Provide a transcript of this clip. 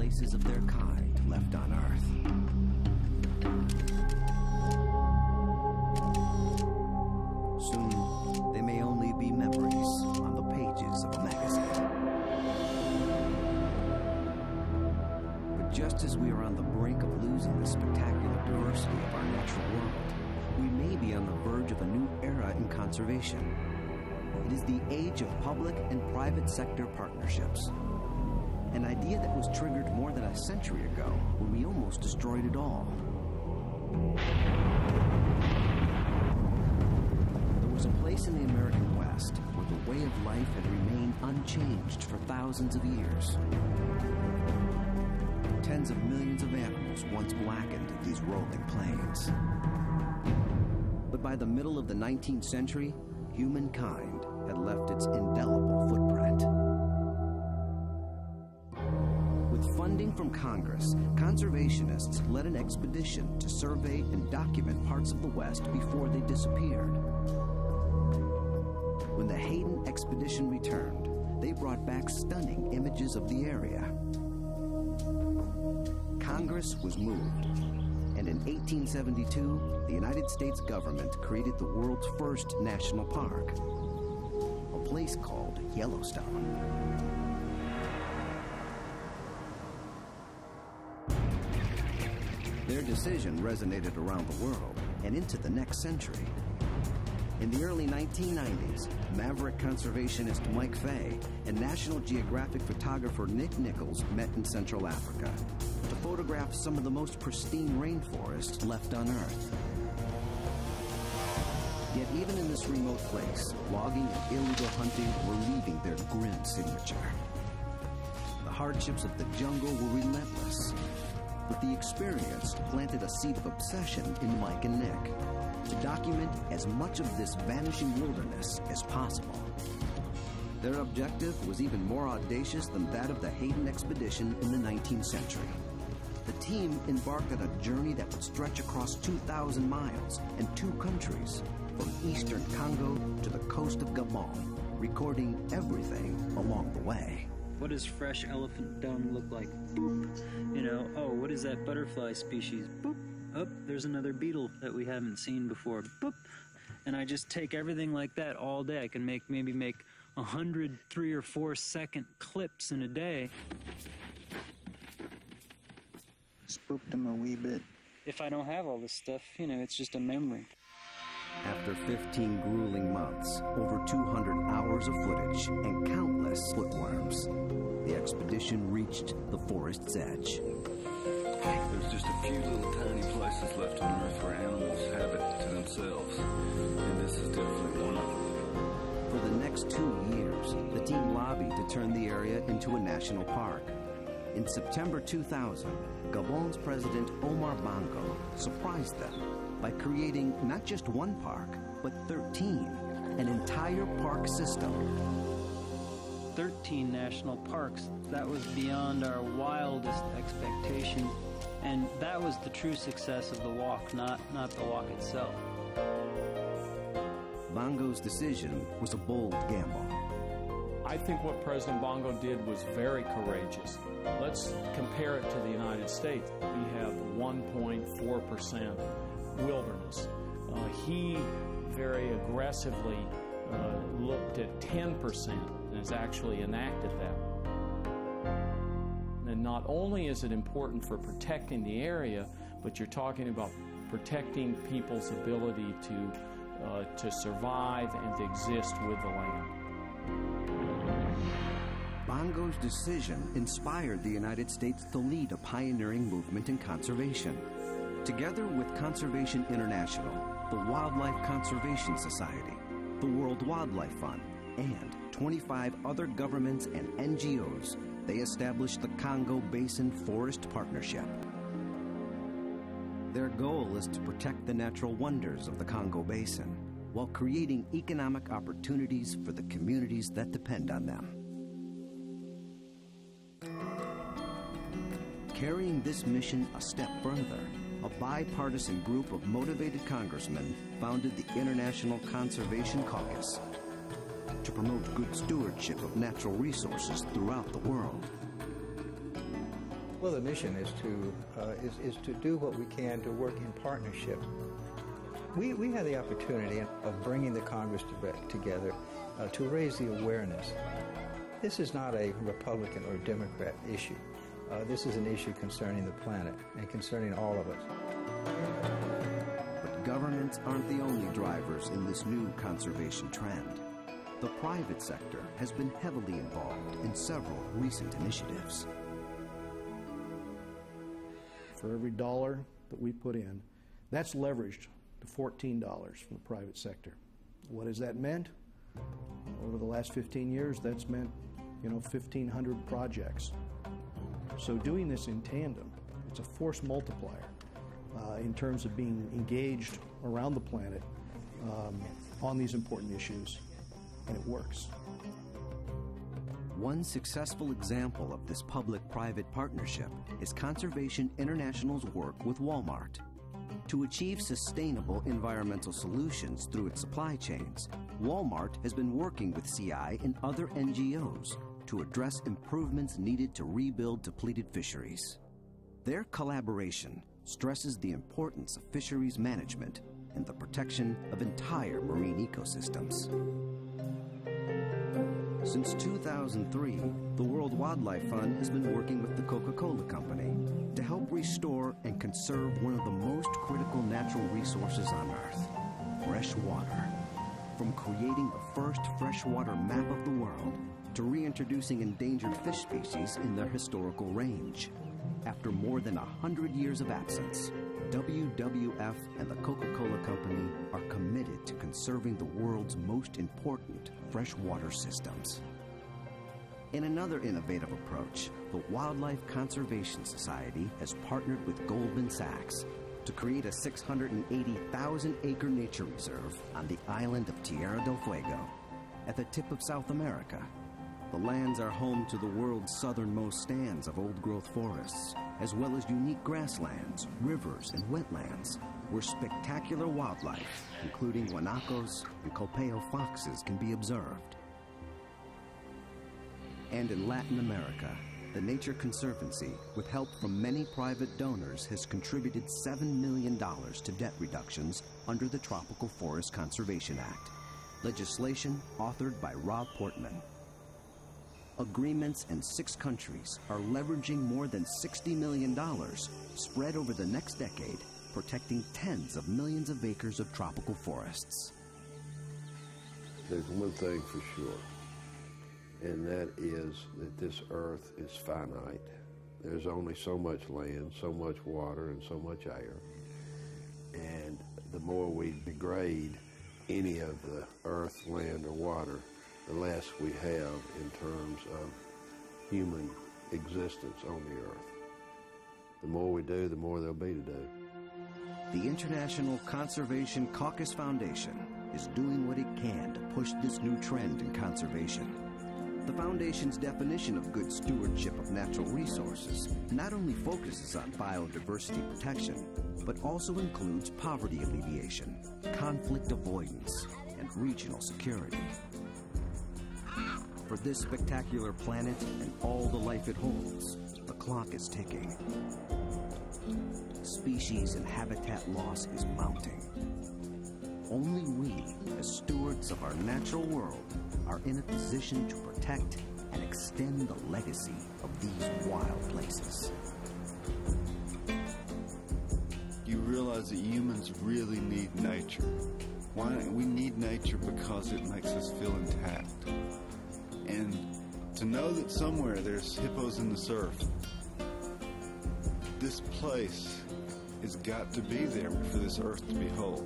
traces of their kind left on Earth. Soon, they may only be memories on the pages of a magazine. But just as we are on the brink of losing the spectacular diversity of our natural world, we may be on the verge of a new era in conservation. It is the age of public and private sector partnerships. An idea that was triggered more than a century ago when we almost destroyed it all. There was a place in the American West where the way of life had remained unchanged for thousands of years. Tens of millions of animals once blackened these rolling plains. But by the middle of the 19th century, humankind had left its indelible footprint. With funding from Congress, conservationists led an expedition to survey and document parts of the West before they disappeared. When the Hayden expedition returned, they brought back stunning images of the area. Congress was moved, and in 1872, the United States government created the world's first national park, a place called Yellowstone. Their decision resonated around the world and into the next century. In the early 1990s, maverick conservationist Mike Fay and National Geographic photographer Nick Nichols met in Central Africa to photograph some of the most pristine rainforests left on Earth. Yet even in this remote place, logging and illegal hunting were leaving their grim signature. The hardships of the jungle were relentless, but the experience planted a seed of obsession in Mike and Nick to document as much of this vanishing wilderness as possible. Their objective was even more audacious than that of the Hayden expedition in the 19th century. The team embarked on a journey that would stretch across 2,000 miles and 2 countries, from eastern Congo to the coast of Gabon, recording everything along the way. What does fresh elephant dung look like? Boop. You know, oh, what is that butterfly species? Boop. Oh, there's another beetle that we haven't seen before. Boop. And I just take everything like that all day. I can maybe make 100 3 or 4 second clips in a day. Spooked them a wee bit. If I don't have all this stuff, you know, it's just a memory. After 15 grueling months, over 200 hours of footage, and countless footworms, the expedition reached the forest's edge. There's just a few little tiny places left on Earth where animals have it to themselves, and this is definitely one of them. For the next 2 years, the team lobbied to turn the area into a national park. In September 2000, Gabon's President Omar Bongo surprised them by creating not just one park, but 13, an entire park system. 13 national parks. That was beyond our wildest expectations. And that was the true success of the walk, not the walk itself. Bongo's decision was a bold gamble. I think what President Bongo did was very courageous. Let's compare it to the United States. We have 1.4% wilderness. He very aggressively looked at 10% and has actually enacted that. And not only is it important for protecting the area, but you're talking about protecting people's ability to survive and to exist with the land. Bongo's decision inspired the United States to lead a pioneering movement in conservation. Together with Conservation International, the Wildlife Conservation Society, the World Wildlife Fund, and 25 other governments and NGOs, they established the Congo Basin Forest Partnership. Their goal is to protect the natural wonders of the Congo Basin while creating economic opportunities for the communities that depend on them. Carrying this mission a step further, a bipartisan group of motivated congressmen founded the International Conservation Caucus to promote good stewardship of natural resources throughout the world. Well, the mission is to do what we can to work in partnership. We have the opportunity of bringing the Congress together to raise the awareness. This is not a Republican or Democrat issue. This is an issue concerning the planet and concerning all of us. But governments aren't the only drivers in this new conservation trend. The private sector has been heavily involved in several recent initiatives. For every dollar that we put in, that's leveraged to $14 from the private sector. What has that meant? Over the last 15 years, that's meant, 1,500 projects. So doing this in tandem, it's a force multiplier in terms of being engaged around the planet on these important issues, and it works. One successful example of this public-private partnership is Conservation International's work with Walmart. To achieve sustainable environmental solutions through its supply chains, Walmart has been working with CI and other NGOs to address improvements needed to rebuild depleted fisheries. Their collaboration stresses the importance of fisheries management and the protection of entire marine ecosystems. Since 2003, the World Wildlife Fund has been working with the Coca-Cola Company to help restore and conserve one of the most critical natural resources on Earth, fresh water. From creating the first freshwater map of the world to reintroducing endangered fish species in their historical range. After more than 100 years of absence, WWF and the Coca-Cola Company are committed to conserving the world's most important freshwater systems. In another innovative approach, the Wildlife Conservation Society has partnered with Goldman Sachs to create a 680,000-acre nature reserve on the island of Tierra del Fuego, at the tip of South America. The lands are home to the world's southernmost stands of old-growth forests, as well as unique grasslands, rivers, and wetlands, where spectacular wildlife, including guanacos and colpeo foxes, can be observed. And in Latin America, the Nature Conservancy, with help from many private donors, has contributed $7 million to debt reductions under the Tropical Forest Conservation Act, legislation authored by Rob Portman. Agreements in 6 countries are leveraging more than $60 million spread over the next decade, protecting tens of millions of acres of tropical forests. There's one thing for sure, and that is that this earth is finite. There's only so much land, so much water, and so much air. And the more we degrade any of the earth, land, or water, the less we have in terms of human existence on the earth. The more we do, the more there'll be to do. The International Conservation Caucus Foundation is doing what it can to push this new trend in conservation. The Foundation's definition of good stewardship of natural resources not only focuses on biodiversity protection, but also includes poverty alleviation, conflict avoidance, and regional security. For this spectacular planet and all the life it holds, the clock is ticking. Species and habitat loss is mounting. Only we, as stewards of our natural world, are in a position to protect and extend the legacy of these wild places. You realize that humans really need nature. Why? We need nature because it makes us feel intact. And to know that somewhere there's hippos in the surf, this place has got to be there for this earth to be whole.